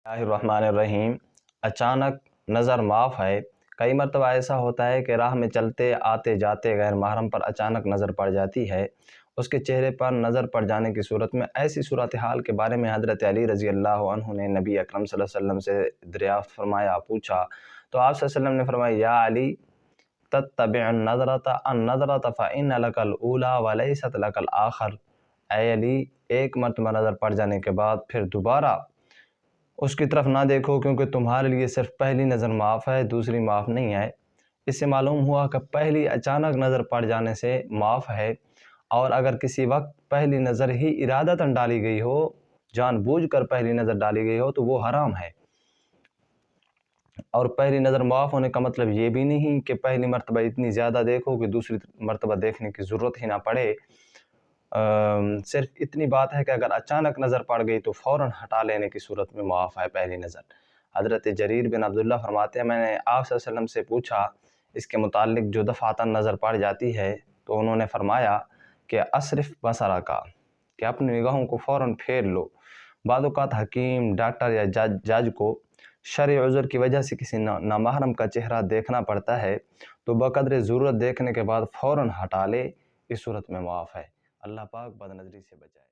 الرحمن اچانک نظر معاف ہے۔ کئی مرتبہ ایسا ہوتا ہے کہ راہ میں چلتے آتے جاتے غیر محرم پر اچانک نظر پڑ جاتی ہے۔ اس کے چہرے پر نظر پڑ جانے کی صورت میں ایسی صورتحال کے بارے میں حضرت علی رضی اللہ عنہ نے نبی اکرم صلی اللہ علیہ وسلم سے دریافت فرمایا، پوچھا تو آپ صلی اللہ علیہ وسلم نے فرمایا، یا علی تتبع النظرۃ فإن لک الأولی ولیست لک الآخر۔ اے علی، ایک مرتبہ نظر پڑ جانے کے بعد پھر دوبارہ اس کی طرف نہ دیکھو، کیونکہ تمہارے لیے صرف پہلی نظر معاف ہے، دوسری معاف نہیں ہے۔ اس سے معلوم ہوا کہ پہلی اچانک نظر پڑ جانے سے معاف ہے، اور اگر کسی وقت پہلی نظر ہی ارادتاً ڈالی گئی ہو، جان بوجھ کر پہلی نظر ڈالی گئی ہو تو وہ حرام ہے۔ اور پہلی نظر معاف ہونے کا مطلب یہ بھی نہیں کہ پہلی مرتبہ اتنی زیادہ دیکھو کہ دوسری مرتبہ دیکھنے کی ضرورت ہی نہ پڑے۔ صرف اتنی بات ہے کہ اگر اچانک نظر پڑ گئی تو فوراً ہٹا لینے کی صورت میں معاف ہے پہلی نظر۔ حضرت جریر بن عبداللہ فرماتے ہیں، میں نے آپ صلی اللہ علیہ وسلم سے پوچھا اس کے متعلق جو دفعتاً نظر پڑ جاتی ہے، تو انہوں نے فرمایا کہ اسرف بصرک کا، کہ اپنی نگاہوں کو فوراً پھیر لو۔ بعض اوقات حکیم، ڈاکٹر یا جج کو شرعی عذر کی وجہ سے کسی نامحرم کا چہرہ دیکھنا پڑتا ہے، تو بقدر ضرورت دیکھنے کے بعد فوراً ہٹا لے، اس صورت میں معاف ہے۔ اللہ پاک بد نظری سے بچائے۔